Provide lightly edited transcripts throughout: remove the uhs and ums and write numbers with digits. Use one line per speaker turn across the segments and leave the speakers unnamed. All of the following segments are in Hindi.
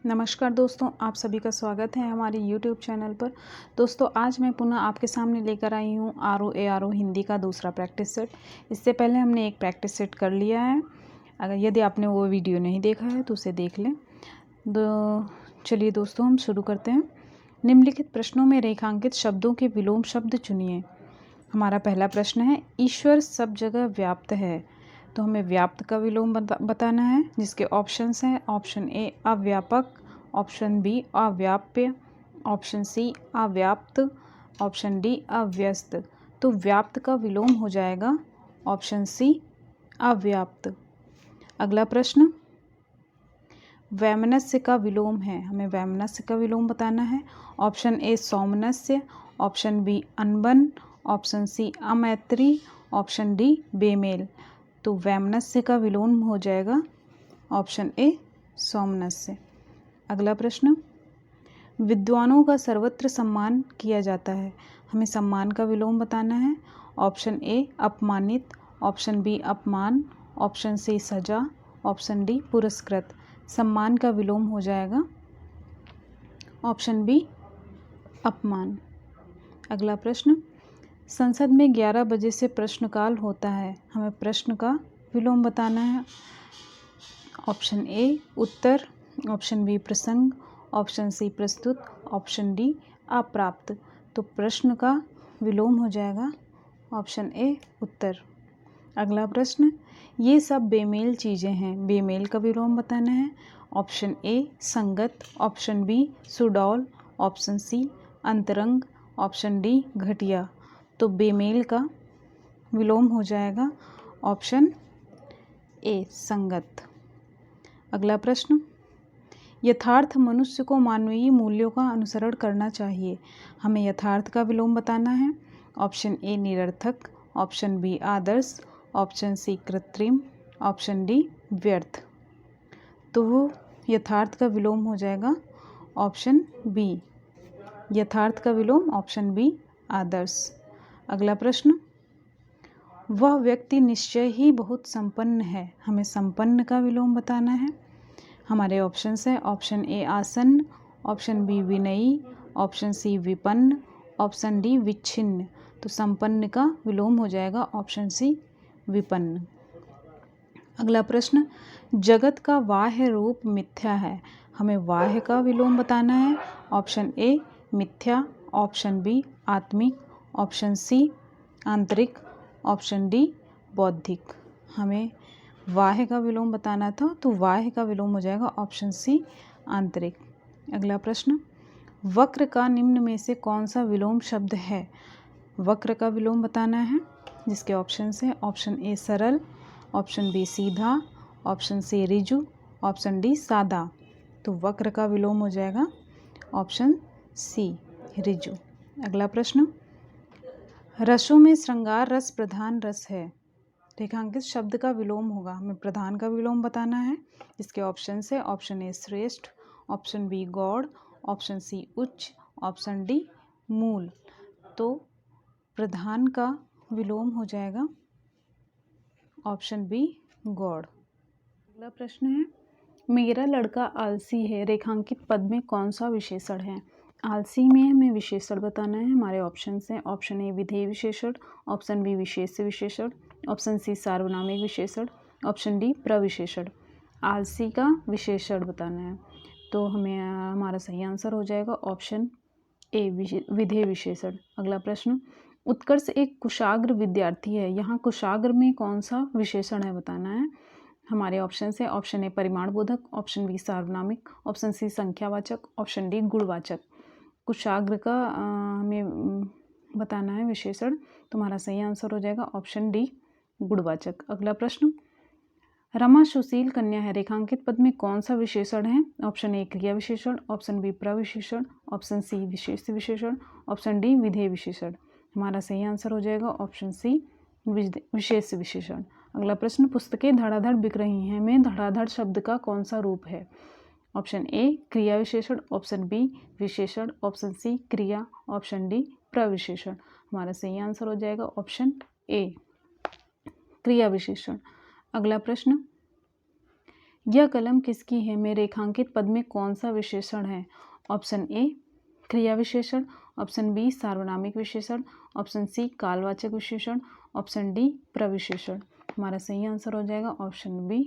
नमस्कार दोस्तों, आप सभी का स्वागत है हमारे यूट्यूब चैनल पर। दोस्तों, आज मैं पुनः आपके सामने लेकर आई हूँ ROARO हिंदी का दूसरा प्रैक्टिस सेट। इससे पहले हमने एक प्रैक्टिस सेट कर लिया है। अगर यदि आपने वो वीडियो नहीं देखा है तो उसे देख लें। चलिए दोस्तों, हम शुरू करते हैं। निम्नलिखित प्रश्नों में रेखांकित शब्दों के विलोम शब्द चुनिए। हमारा पहला प्रश्न है, ईश्वर सब जगह व्याप्त है। तो हमें व्याप्त का विलोम बताना है, जिसके ऑप्शंस हैं। ऑप्शन ए अव्यापक, ऑप्शन बी अव्याप्य, ऑप्शन सी अव्याप्त, ऑप्शन डी अव्यस्त। तो व्याप्त का विलोम हो जाएगा ऑप्शन सी अव्याप्त। अगला प्रश्न, वैमनस्य का विलोम है। हमें वैमनस्य का विलोम बताना है। ऑप्शन ए सौमनस्य, ऑप्शन बी अनबन, ऑप्शन सी अमैत्री, ऑप्शन डी बेमेल। तो वैमनस्य का विलोम हो जाएगा ऑप्शन ए सौमनस्य। अगला प्रश्न, विद्वानों का सर्वत्र सम्मान किया जाता है। हमें सम्मान का विलोम बताना है। ऑप्शन ए अपमानित, ऑप्शन बी अपमान, ऑप्शन सी सजा, ऑप्शन डी पुरस्कृत। सम्मान का विलोम हो जाएगा ऑप्शन बी अपमान। अगला प्रश्न, संसद में 11 बजे से प्रश्नकाल होता है। हमें प्रश्न का विलोम बताना है। ऑप्शन ए उत्तर, ऑप्शन बी प्रसंग, ऑप्शन सी प्रस्तुत, ऑप्शन डी अप्राप्त। तो प्रश्न का विलोम हो जाएगा ऑप्शन ए उत्तर। अगला प्रश्न, ये सब बेमेल चीज़ें हैं। बेमेल का विलोम बताना है। ऑप्शन ए संगत, ऑप्शन बी सुडौल, ऑप्शन सी अंतरंग, ऑप्शन डी घटिया। तो बेमेल का विलोम हो जाएगा ऑप्शन ए संगत। अगला प्रश्न, यथार्थ मनुष्य को मानवीय मूल्यों का अनुसरण करना चाहिए। हमें यथार्थ का विलोम बताना है। ऑप्शन ए निरर्थक, ऑप्शन बी आदर्श, ऑप्शन सी कृत्रिम, ऑप्शन डी व्यर्थ। तो वो यथार्थ का विलोम हो जाएगा ऑप्शन बी। यथार्थ का विलोम ऑप्शन बी आदर्श। अगला प्रश्न, वह व्यक्ति निश्चय ही बहुत संपन्न है। हमें संपन्न का विलोम बताना है। हमारे ऑप्शंस हैं। ऑप्शन ए आसन्न, ऑप्शन बी विनयी, ऑप्शन सी विपन्न, ऑप्शन डी विच्छिन्न। तो संपन्न का विलोम हो जाएगा ऑप्शन सी विपन्न। अगला प्रश्न, जगत का बाह्य रूप मिथ्या है। हमें बाह्य का विलोम बताना है। ऑप्शन ए मिथ्या, ऑप्शन बी आत्मिक, ऑप्शन सी आंतरिक, ऑप्शन डी बौद्धिक। हमें बाह्य का विलोम बताना था, तो बाह्य का विलोम हो जाएगा ऑप्शन सी आंतरिक। अगला प्रश्न, वक्र का निम्न में से कौन सा विलोम शब्द है। वक्र का विलोम बताना है, जिसके ऑप्शंस हैं। ऑप्शन ए सरल, ऑप्शन बी सीधा, ऑप्शन सी ऋजु, ऑप्शन डी सादा। तो वक्र का विलोम हो जाएगा ऑप्शन सी ऋजु। अगला प्रश्न, रसों में श्रृंगार रस प्रधान रस है। रेखांकित शब्द का विलोम होगा। हमें प्रधान का विलोम बताना है, जिसके ऑप्शन है। ऑप्शन ए श्रेष्ठ, ऑप्शन बी गौड़, ऑप्शन सी उच्च, ऑप्शन डी मूल। तो प्रधान का विलोम हो जाएगा ऑप्शन बी गौड़। अगला प्रश्न है, मेरा लड़का आलसी है। रेखांकित पद में कौन सा विशेषण है। आलसी में हमें विशेषण बताना है। हमारे ऑप्शन हैं। ऑप्शन ए विधेय विशेषण, ऑप्शन बी विशेष विशेषण, ऑप्शन सी सार्वनामिक विशेषण, ऑप्शन डी प्रविशेषण। आलसी का विशेषण बताना है, तो हमें हमारा सही आंसर हो जाएगा ऑप्शन ए विधेय विशेषण। अगला प्रश्न, उत्कर्ष एक कुशाग्र विद्यार्थी है। यहाँ कुशाग्र में कौन सा विशेषण है बताना है। हमारे ऑप्शन है। ऑप्शन ए परिमाण बोधक, ऑप्शन बी सार्वनामिक, ऑप्शन सी संख्यावाचक, ऑप्शन डी गुणवाचक। कुशाग्र का हमें बताना है विशेषण, तुम्हारा सही आंसर हो जाएगा ऑप्शन डी गुणवाचक। अगला प्रश्न, रमा सुशील कन्या है। रेखांकित पद में कौन सा विशेषण है। ऑप्शन ए क्रिया विशेषण, ऑप्शन बी प्रविशेषण, ऑप्शन सी विशेष विशेषण, ऑप्शन डी विधेय विशेषण। हमारा सही आंसर हो जाएगा ऑप्शन सी विशेष विशेषण। अगला प्रश्न, पुस्तकें धड़ाधड़ बिक रही हैं में धड़ाधड़ शब्द का कौन सा रूप है। ऑप्शन ए क्रिया विशेषण, ऑप्शन बी विशेषण, ऑप्शन सी क्रिया, ऑप्शन डी प्रविशेषण। हमारा सही आंसर हो जाएगा ऑप्शन ए क्रिया विशेषण। अगला प्रश्न, यह कलम किसकी है में रेखांकित पद में कौन सा विशेषण है? ऑप्शन ए क्रिया विशेषण, ऑप्शन बी सार्वनामिक विशेषण, ऑप्शन सी कालवाचक विशेषण, ऑप्शन डी प्रविशेषण। हमारा सही आंसर हो जाएगा ऑप्शन बी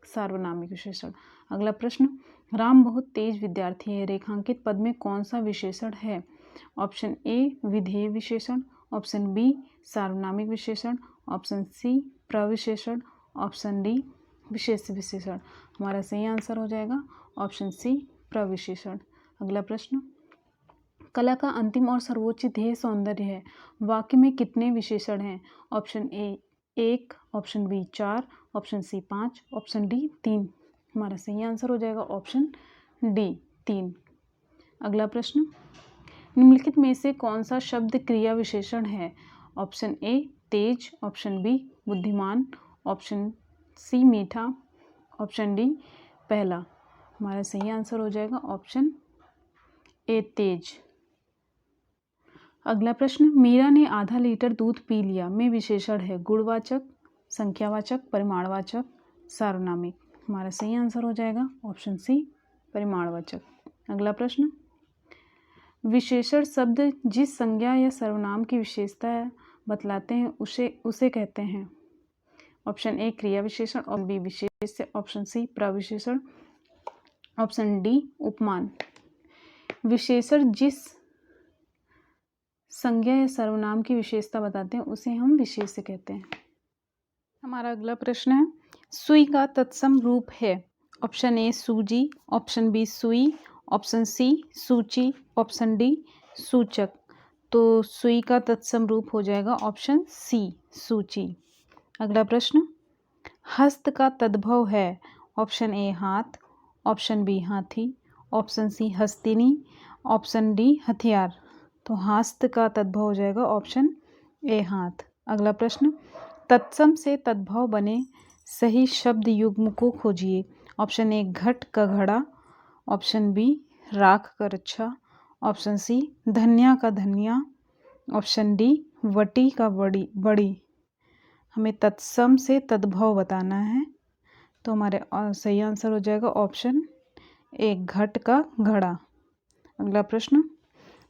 सार्वनामिक विशेषण। अगला प्रश्न, राम बहुत तेज विद्यार्थी है, रेखांकित पद में कौन सा विशेषण है? ऑप्शन ए विधेय विशेषण, ऑप्शन बी सार्वनामिक विशेषण, ऑप्शन सी प्रविशेषण, ऑप्शन डी विशेष विशेषण। हमारा सही आंसर हो जाएगा ऑप्शन सी प्रविशेषण। अगला प्रश्न, कला का अंतिम और सर्वोच्च ध्येय सौंदर्य है, वाक्य में कितने विशेषण हैं? Option A 1, option B 4, option C 5, option D 3। हमारा सही आंसर हो जाएगा ऑप्शन डी 3। अगला प्रश्न, निम्नलिखित में से कौन सा शब्द क्रिया विशेषण है? ऑप्शन ए तेज, ऑप्शन बी बुद्धिमान, ऑप्शन सी मीठा, ऑप्शन डी पहला। हमारा सही आंसर हो जाएगा ऑप्शन ए तेज। अगला प्रश्न, मीरा ने आधा लीटर दूध पी लिया में विशेषण है गुणवाचक, संख्यावाचक, परिमाणवाचक, सार्वनामिक। हमारा सही आंसर हो जाएगा ऑप्शन सी परिमाणवाचक। अगला प्रश्न, विशेषण शब्द जिस संज्ञा या सर्वनाम की विशेषता बतलाते हैं उसे कहते हैं। ऑप्शन ए क्रिया विशेषण, ऑप्शन बी विशेष्य, ऑप्शन सी प्रविशेषण, ऑप्शन डी उपमान। विशेषण जिस संज्ञा या सर्वनाम की विशेषता बताते हैं उसे हम विशेष्य कहते हैं। हमारा अगला प्रश्न है, सुई का तत्सम रूप है। ऑप्शन ए सूजी, ऑप्शन बी सुई, ऑप्शन सी सूची, ऑप्शन डी सूचक। तो सुई का तत्सम रूप हो जाएगा ऑप्शन सी सूची। अगला प्रश्न, हस्त का तद्भव है। ऑप्शन ए हाथ, ऑप्शन बी हाथी, ऑप्शन सी हस्तिनी, ऑप्शन डी हथियार। तो हस्त का तद्भव हो जाएगा ऑप्शन ए हाथ। अगला प्रश्न, तत्सम से तद्भव बने सही शब्द युग्म को खोजिए। ऑप्शन ए घट का घड़ा, ऑप्शन बी राख का रक्षा, ऑप्शन सी धनिया का धनिया, ऑप्शन डी वटी का बड़ी। हमें तत्सम से तद्भव बताना है, तो हमारे सही आंसर हो जाएगा ऑप्शन ए घट का घड़ा। अगला प्रश्न,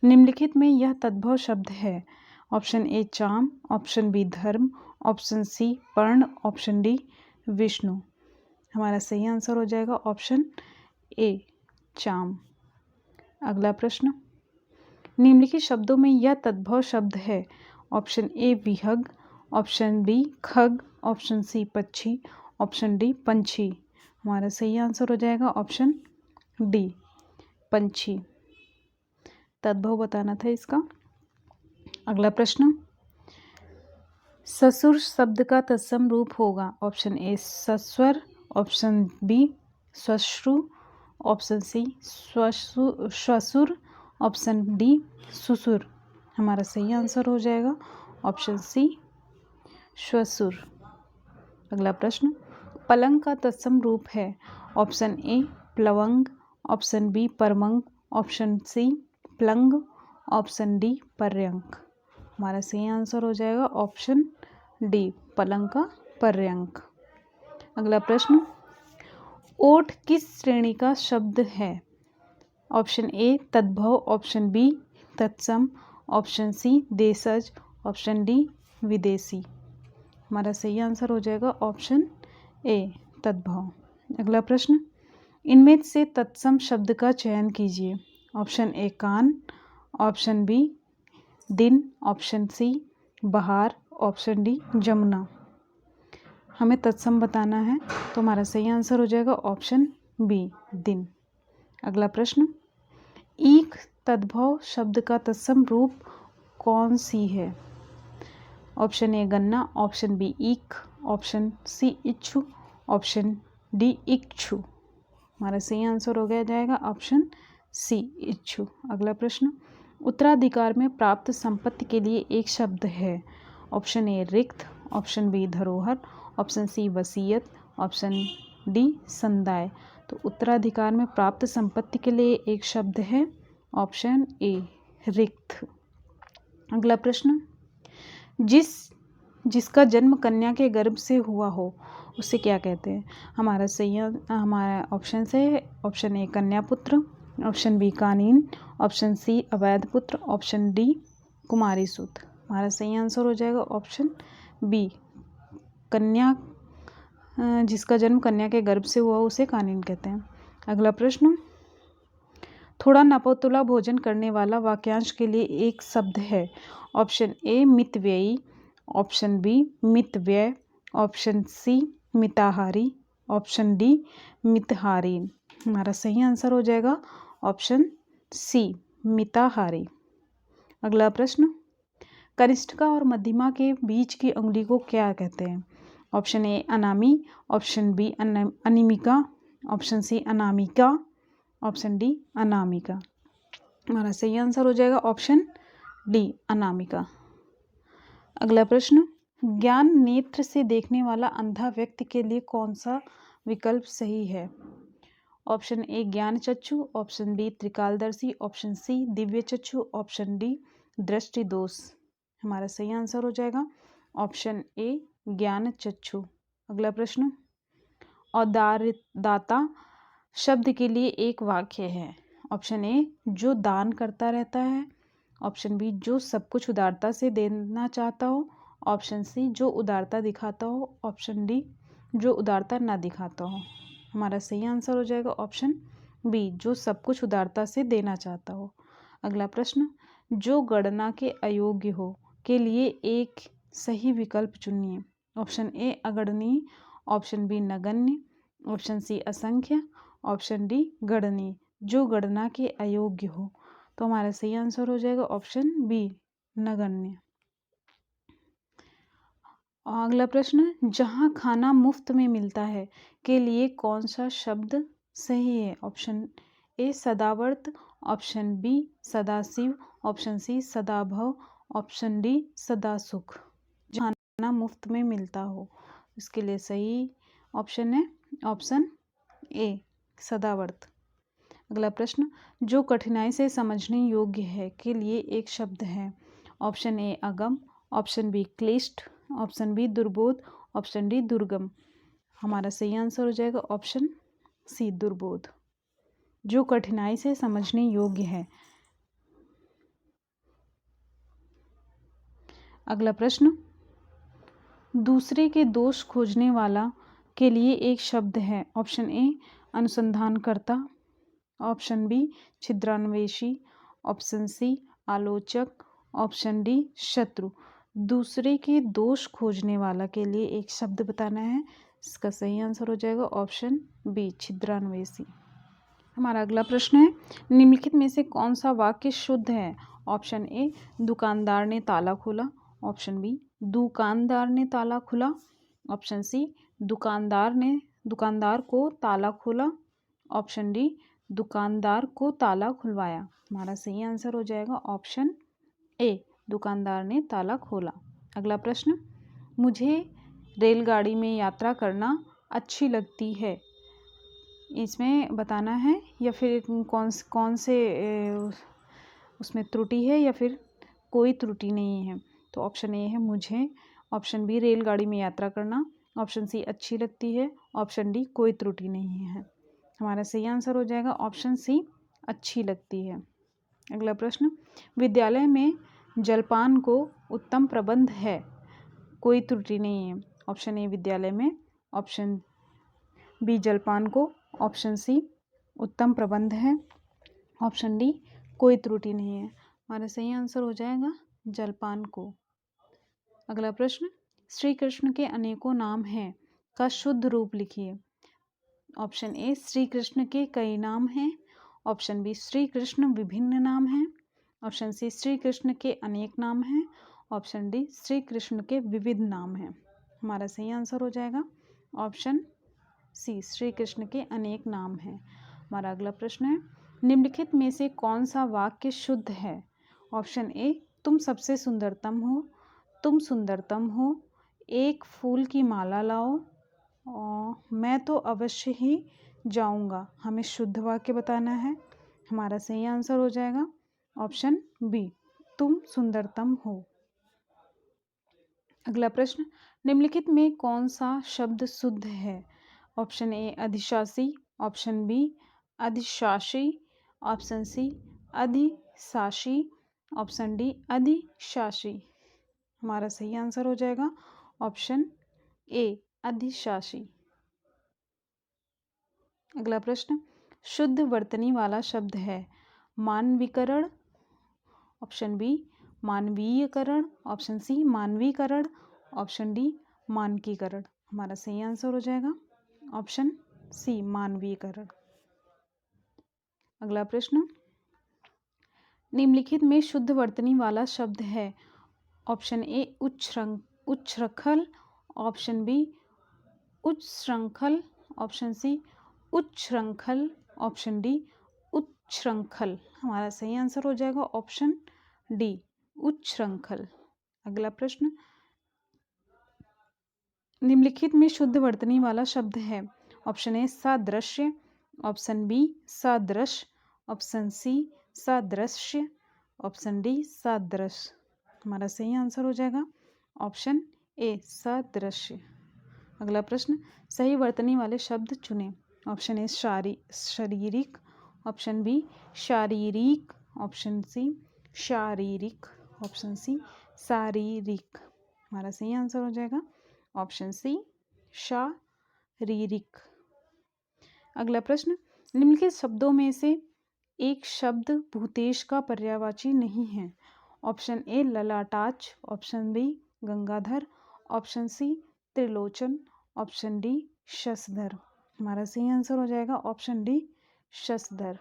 निम्नलिखित में यह तद्भव शब्द है। ऑप्शन ए चाम, ऑप्शन बी धर्म, ऑप्शन सी पर्ण, ऑप्शन डी विष्णु। हमारा सही आंसर हो जाएगा ऑप्शन ए चाम। अगला प्रश्न, निम्नलिखित शब्दों में यह तद्भव शब्द है। ऑप्शन ए विहग, ऑप्शन बी खग, ऑप्शन सी पक्षी, ऑप्शन डी पंछी। हमारा सही आंसर हो जाएगा ऑप्शन डी पंछी। तद्भव बताना था इसका। अगला प्रश्न, ससुर शब्द का तत्सम रूप होगा। ऑप्शन ए सस्वर, ऑप्शन बी श्वश्रु, ऑप्शन सी श्वसुर, ऑप्शन डी ससुर। हमारा सही आंसर हो जाएगा ऑप्शन सी श्वसुर। अगला प्रश्न, पलंग का तत्सम रूप है। ऑप्शन ए प्लवंग, ऑप्शन बी परमंग, ऑप्शन सी प्लंग, ऑप्शन डी पर्यंक। हमारा सही आंसर हो जाएगा ऑप्शन डी पलंग का पर्यंक। अगला प्रश्न, ओठ किस श्रेणी का शब्द है। ऑप्शन ए तद्भव, ऑप्शन बी तत्सम, ऑप्शन सी देशज, ऑप्शन डी विदेशी। हमारा सही आंसर हो जाएगा ऑप्शन ए तद्भव। अगला प्रश्न, इनमें से तत्सम शब्द का चयन कीजिए। ऑप्शन ए कान, ऑप्शन बी दिन, ऑप्शन सी बहार, ऑप्शन डी जमुना। हमें तत्सम बताना है, तो हमारा सही आंसर हो जाएगा ऑप्शन बी दिन। अगला प्रश्न, ईख तद्भव शब्द का तत्सम रूप कौन सी है। ऑप्शन ए गन्ना, ऑप्शन बी ईख, ऑप्शन सी इच्छु, ऑप्शन डी इच्छु। हमारा सही आंसर हो गया जाएगा ऑप्शन सी इच्छु। अगला प्रश्न, उत्तराधिकार में प्राप्त संपत्ति के लिए एक शब्द है। ऑप्शन ए रिक्त, ऑप्शन बी धरोहर, ऑप्शन सी वसीयत, ऑप्शन डी संदाय। तो उत्तराधिकार में प्राप्त संपत्ति के लिए एक शब्द है ऑप्शन ए रिक्त। अगला प्रश्न, जिसका जन्म कन्या के गर्भ से हुआ हो। उसे क्या कहते हैं? हमारा ऑप्शन है ऑप्शन ए कन्यापुत्र, ऑप्शन बी कानीन, ऑप्शन सी अवैध पुत्र, ऑप्शन डी कुमारी सूत। हमारा सही आंसर हो जाएगा ऑप्शन बी कन्या। जिसका जन्म कन्या के गर्भ से हुआ उसे कानीन कहते हैं। अगला प्रश्न, थोड़ा नपतुला भोजन करने वाला वाक्यांश के लिए एक शब्द है। ऑप्शन ए मितव्ययी, ऑप्शन बी मितव्यय, ऑप्शन सी मिताहारी, ऑप्शन डी मितहारीन। हमारा सही आंसर हो जाएगा ऑप्शन सी मिताहारी। अगला प्रश्न, कनिष्ठिका और मध्यमा के बीच की उंगली को क्या कहते हैं? ऑप्शन ए अनामी, ऑप्शन बी अनिमिका, ऑप्शन सी अनामिका, ऑप्शन डी अनामिका। हमारा सही आंसर हो जाएगा ऑप्शन डी अनामिका। अगला प्रश्न, ज्ञान नेत्र से देखने वाला अंधा व्यक्ति के लिए कौन सा विकल्प सही है? ऑप्शन ए ज्ञान चक्षु, option B त्रिकालदर्शी, option C Divya चक्षु, ऑप्शन डी दृष्टि दोष। हमारा सही आंसर हो जाएगा ऑप्शन ए ज्ञान चक्षु। अगला प्रश्न, औदार्यदाता शब्द के लिए एक वाक्य है। ऑप्शन ए जो दान करता रहता है, ऑप्शन बी जो सब कुछ उदारता से देना चाहता हो, ऑप्शन सी जो उदारता दिखाता हो, ऑप्शन डी जो उदारता ना दिखाता हो। हमारा सही आंसर हो जाएगा ऑप्शन बी जो सब कुछ उदारता से देना चाहता हो। अगला प्रश्न, जो गणना के अयोग्य हो के लिए एक सही विकल्प चुनिए। ऑप्शन ए अगणनीय, ऑप्शन बी नगण्य, ऑप्शन सी असंख्य, ऑप्शन डी गणनीय। जो गणना के अयोग्य हो, तो हमारा सही आंसर हो जाएगा ऑप्शन बी नगण्य। अगला प्रश्न, जहां खाना मुफ्त में मिलता है के लिए कौन सा शब्द सही है? ऑप्शन ए सदावर्त, ऑप्शन बी सदाशिव, ऑप्शन सी सदाभव, ऑप्शन डी सदासुख। जहां खाना मुफ्त में मिलता हो, इसके लिए सही ऑप्शन है ऑप्शन ए सदावर्त। अगला प्रश्न, जो कठिनाई से समझने योग्य है के लिए एक शब्द है। ऑप्शन ए अगम, ऑप्शन बी क्लिष्ट, ऑप्शन बी दुर्बोध, ऑप्शन डी दुर्गम। हमारा सही आंसर हो जाएगा ऑप्शन सी दुर्बोध। जो कठिनाई से समझने योग्य है। अगला प्रश्न, दूसरे के दोष खोजने वाला के लिए एक शब्द है। ऑप्शन ए अनुसंधानकर्ता, ऑप्शन बी छिद्रान्वेषी, ऑप्शन सी आलोचक, ऑप्शन डी शत्रु। दूसरे के दोष खोजने वाला के लिए एक शब्द बताना है। इसका सही आंसर हो जाएगा ऑप्शन बी छिद्रान्वेषी। हमारा अगला प्रश्न है, निम्नलिखित में से कौन सा वाक्य शुद्ध है? ऑप्शन ए दुकानदार ने ताला खोला, ऑप्शन बी दुकानदार ने ताला खुला, ऑप्शन सी दुकानदार को ताला खोला, ऑप्शन डी दुकानदार को ताला खुलवाया। हमारा सही आंसर हो जाएगा ऑप्शन ए दुकानदार ने ताला खोला। अगला प्रश्न, मुझे रेलगाड़ी में यात्रा करना अच्छी लगती है। इसमें बताना है या फिर कौन से उसमें त्रुटि है या फिर कोई त्रुटि नहीं है। तो ऑप्शन ए है मुझे, ऑप्शन बी रेलगाड़ी में यात्रा करना, ऑप्शन सी अच्छी लगती है, ऑप्शन डी कोई त्रुटि नहीं है। हमारा सही आंसर हो जाएगा ऑप्शन सी अच्छी लगती है। अगला प्रश्न, विद्यालय में जलपान को उत्तम प्रबंध है, कोई त्रुटि नहीं है। ऑप्शन ए विद्यालय में, ऑप्शन बी जलपान को, ऑप्शन सी उत्तम प्रबंध है, ऑप्शन डी कोई त्रुटि नहीं है। हमारा सही आंसर हो जाएगा जलपान को। अगला प्रश्न, श्री कृष्ण के अनेकों नाम हैं का शुद्ध रूप लिखिए। ऑप्शन ए श्री कृष्ण के कई नाम हैं, ऑप्शन बी श्री कृष्ण विभिन्न नाम हैं, ऑप्शन सी श्री कृष्ण के अनेक नाम हैं, ऑप्शन डी श्री कृष्ण के विविध नाम हैं। हमारा सही आंसर हो जाएगा ऑप्शन सी श्री कृष्ण के अनेक नाम हैं। हमारा अगला प्रश्न है, निम्नलिखित में से कौन सा वाक्य शुद्ध है? ऑप्शन ए तुम सबसे सुंदरतम हो, तुम सुंदरतम हो, एक फूल की माला लाओ, मैं तो अवश्य ही जाऊंगा। हमें शुद्ध वाक्य बताना है। हमारा सही आंसर हो जाएगा ऑप्शन बी तुम सुंदरतम हो। अगला प्रश्न, निम्नलिखित में कौन सा शब्द शुद्ध है? ऑप्शन ए अधिशासी, ऑप्शन बी अधिशासी, ऑप्शन सी अधिशासी, ऑप्शन डी अधिशासी। हमारा सही आंसर हो जाएगा ऑप्शन ए अधिशासी। अगला प्रश्न, शुद्ध वर्तनी वाला शब्द है? मानवीकरण, ऑप्शन बी मानवीयकरण, ऑप्शन सी मानवीकरण, ऑप्शन डी मानकीकरण। हमारा सही आंसर हो जाएगा ऑप्शन सी मानवीयकरण। अगला प्रश्न, निम्नलिखित में शुद्ध वर्तनी वाला शब्द है? ऑप्शन ए उच्छृंखल, ऑप्शन बी उच्छृंखल, ऑप्शन सी उच्छृंखल, ऑप्शन डी उच्छृंखल। हमारा सही आंसर हो जाएगा ऑप्शन डी उच्छृंखल। अगला प्रश्न, निम्नलिखित में शुद्ध वर्तनी वाला शब्द है? ऑप्शन ए सादृश्य, ऑप्शन बी सादृश, ऑप्शन सी सादृश्य, ऑप्शन डी सादृश। हमारा सही आंसर हो जाएगा ऑप्शन ए सादृश्य। अगला प्रश्न, सही वर्तनी वाले शब्द चुनें। ऑप्शन ए शारीरिक, ऑप्शन बी शारीरिक, ऑप्शन सी शारीरिक, ऑप्शन सी शारीरिक। हमारा सही आंसर हो जाएगा ऑप्शन सी शारीरिक। अगला प्रश्न, निम्नलिखित शब्दों में से एक शब्द भूतेश का पर्यायवाची नहीं है? ऑप्शन ए ललाटाक्ष, ऑप्शन बी गंगाधर, ऑप्शन सी त्रिलोचन, ऑप्शन डी शशधर। हमारा सही आंसर हो जाएगा ऑप्शन डी शशधर।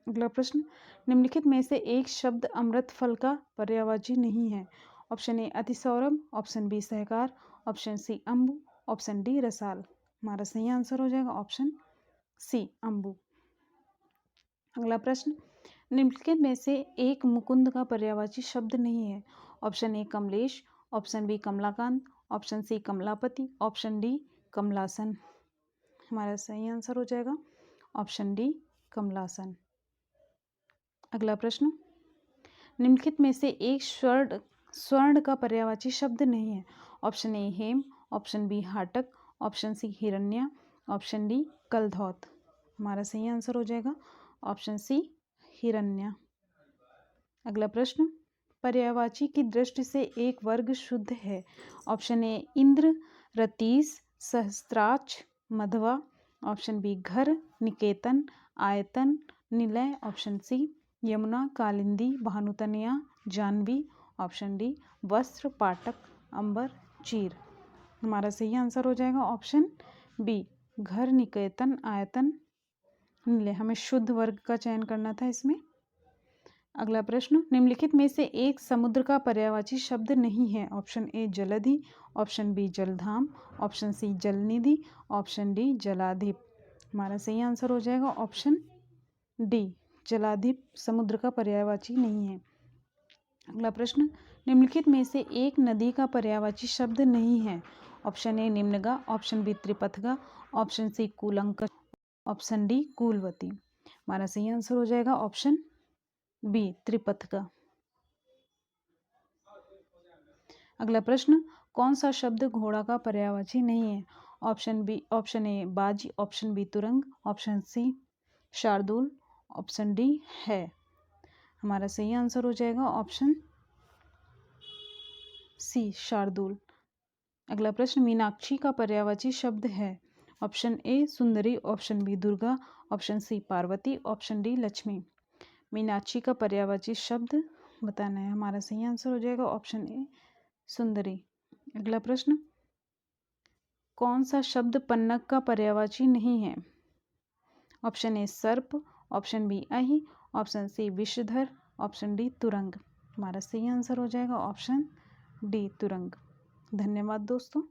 अगला प्रश्न, निम्नलिखित में से एक शब्द अमृत फल का पर्यायवाची नहीं है? ऑप्शन ए अतिसौरभ, ऑप्शन बी सहकार, ऑप्शन सी अम्बु, ऑप्शन डी रसाल। हमारा सही आंसर हो जाएगा ऑप्शन सी अम्बु। अगला प्रश्न, निम्नलिखित में से एक मुकुंद का पर्यायवाची शब्द नहीं है? ऑप्शन ए कमलेश, ऑप्शन बी कमलाकांत, ऑप्शन सी कमलापति, ऑप्शन डी कमलासन। हमारा सही आंसर हो जाएगा ऑप्शन डी कमलासन। अगला प्रश्न, निम्नलिखित में से एक स्वर्ण का पर्यायवाची शब्द नहीं है? ऑप्शन ए हेम, ऑप्शन बी हाटक, ऑप्शन सी हिरण्या, ऑप्शन डी कलधौत। हमारा सही आंसर हो जाएगा ऑप्शन सी हिरण्या। अगला प्रश्न, पर्यायवाची की दृष्टि से एक वर्ग शुद्ध है? ऑप्शन ए इंद्र, रतीश, सहस्त्राक्ष, मधवा, ऑप्शन बी घर, निकेतन, आयतन, निलय, ऑप्शन सी यमुना, कालिंदी, भानुतनया, जानवी, ऑप्शन डी वस्त्र, पाटक, अंबर, चीर। हमारा सही आंसर हो जाएगा ऑप्शन बी घर, निकेतन, आयतन, निलय। हमें शुद्ध वर्ग का चयन करना था इसमें। अगला प्रश्न, निम्नलिखित में से एक समुद्र का पर्यायवाची शब्द नहीं है? ऑप्शन ए जलधि, ऑप्शन बी जलधाम, ऑप्शन सी जलनिधि, ऑप्शन डी जलाधिप। हमारा सही आंसर हो जाएगा ऑप्शन डी जलाधिप समुद्र का पर्यायवाची नहीं है। अगला प्रश्न, निम्नलिखित में से एक नदी का पर्यायवाची शब्द नहीं है? ऑप्शन ए निम्नगा, ऑप्शन बी त्रिपथगा, ऑप्शन सी कूलंकष, ऑप्शन डी कूलवती। हमारा सही आंसर हो जाएगा ऑप्शन बी त्रिपथगा। अगला प्रश्न, कौन सा शब्द घोड़ा का पर्यायवाची नहीं है? ऑप्शन ए बाज, ऑप्शन बी तुरंग, ऑप्शन सी शार्दुल, ऑप्शन डी है। हमारा सही आंसर हो जाएगा ऑप्शन सी शार्दुल। अगला प्रश्न, मीनाक्षी का पर्यायवाची शब्द है? ऑप्शन ए सुंदरी, option B Durga, option C Parvati, option D Lakshmi. Meenakshi का पर्यायवाची शब्द बताना है। हमारा सही आंसर हो जाएगा ऑप्शन ए सुंदरी। अगला प्रश्न, कौन सा शब्द पन्नग का पर्यायवाची नहीं है? ऑप्शन ए सर्प, ऑप्शन बी अहि, ऑप्शन सी विषधर, ऑप्शन डी तुरंग। हमारा सही आंसर हो जाएगा ऑप्शन डी तुरंग। धन्यवाद दोस्तों।